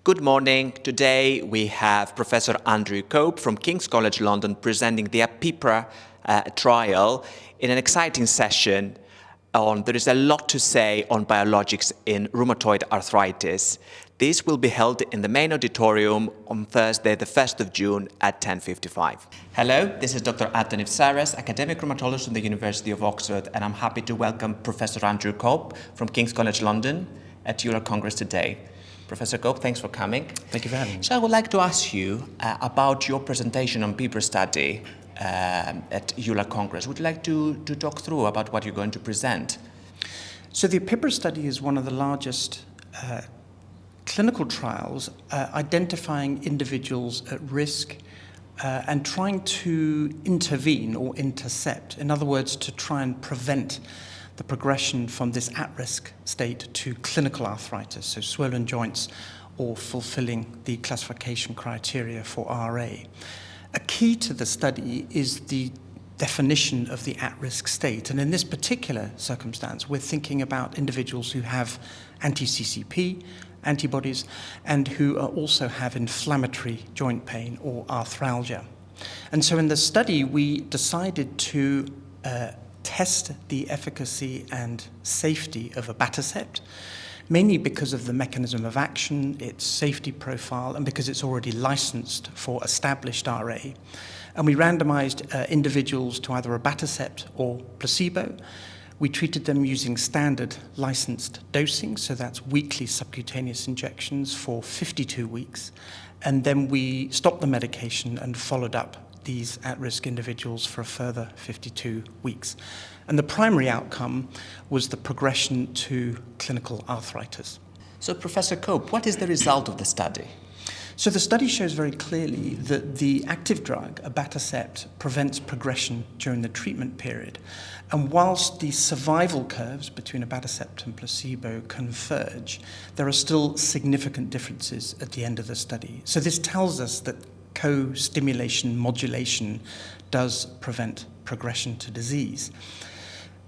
Good morning. Today we have Professor Andrew Cope from King's College London presenting the APIPPRA trial in an exciting session on there is a lot to say on biologics in rheumatoid arthritis. This will be held in the main auditorium on Thursday, the 1st of June at 10:55. Hello, this is Dr. Anthony Saras, academic rheumatologist from the University of Oxford, and I'm happy to welcome Professor Andrew Cope from King's College London at EULAR Congress today. Professor Cope, thanks for coming. Thank you for having me. So I would like to ask you about your presentation on APIPPRA study at EULAR Congress. Would you like to talk through about what you're going to present? So the APIPPRA study is one of the largest clinical trials identifying individuals at risk and trying to intervene or intercept. In other words, to try and prevent the progression from this at-risk state to clinical arthritis, so swollen joints or fulfilling the classification criteria for RA. A key to the study is the definition of the at-risk state. And in this particular circumstance, we're thinking about individuals who have anti-CCP antibodies and who also have inflammatory joint pain or arthralgia. And so in the study, we decided to test the efficacy and safety of Abatacept, mainly because of the mechanism of action, its safety profile, and because it's already licensed for established RA. And we randomized individuals to either Abatacept or placebo. We treated them using standard licensed dosing, so that's weekly subcutaneous injections for 52 weeks. And then we stopped the medication and followed up these at-risk individuals for a further 52 weeks. And the primary outcome was the progression to clinical arthritis. So, Professor Cope, what is the result of the study? So the study shows very clearly that the active drug, Abatacept, prevents progression during the treatment period. And whilst the survival curves between Abatacept and placebo converge, there are still significant differences at the end of the study. So this tells us that co-stimulation modulation does prevent progression to disease.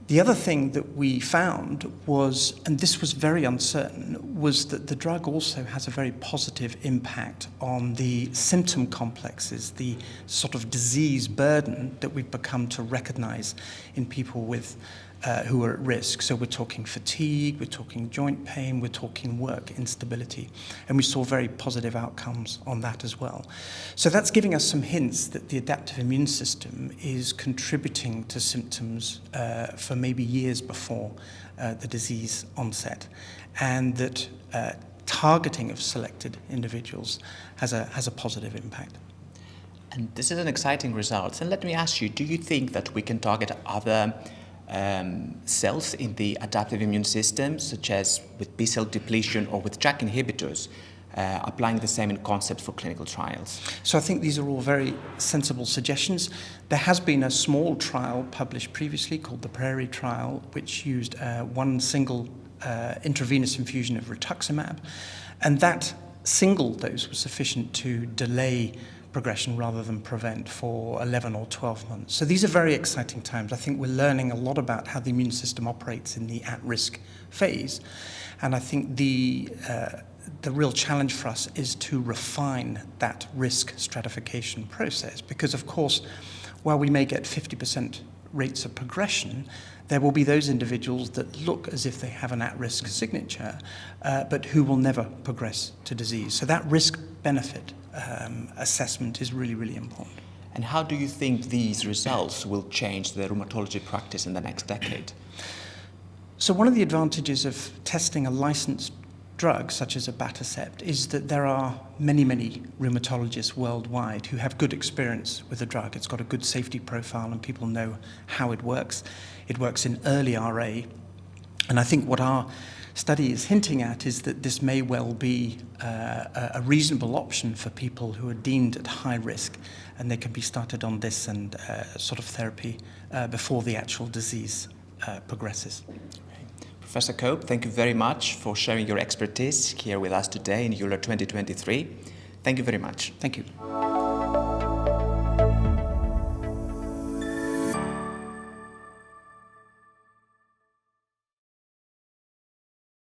The other thing that we found was, and this was very uncertain, was that the drug also has a very positive impact on the symptom complexes, the sort of disease burden that we've become to recognize in people with who are at risk. So we're talking fatigue, we're talking joint pain, we're talking work instability. And we saw very positive outcomes on that as well. So that's giving us some hints that the adaptive immune system is contributing to symptoms for maybe years before the disease onset. And that targeting of selected individuals has a positive impact. And this is an exciting result. And let me ask you, do you think that we can target other cells in the adaptive immune system, such as with B-cell depletion or with JAK inhibitors, applying the same in concept for clinical trials? So I think these are all very sensible suggestions. There has been a small trial published previously called the Prairie trial, which used one single intravenous infusion of rituximab, and that single dose was sufficient to delay progression rather than prevent for 11 or 12 months. So these are very exciting times. I think we're learning a lot about how the immune system operates in the at-risk phase. And I think the real challenge for us is to refine that risk stratification process. Because of course, while we may get 50% rates of progression, there will be those individuals that look as if they have an at-risk signature, but who will never progress to disease. So that risk-benefit assessment is really, really important. And how do you think these results will change the rheumatology practice in the next decade? So one of the advantages of testing a licensed drug, such as Abatacept, is that there are many, many rheumatologists worldwide who have good experience with the drug. It's got a good safety profile and people know how it works. It works in early RA. And I think what our study is hinting at is that this may well be a reasonable option for people who are deemed at high risk, and they can be started on this and sort of therapy before the actual disease progresses. Professor Cope, thank you very much for sharing your expertise here with us today in EULAR 2023. Thank you very much. Thank you.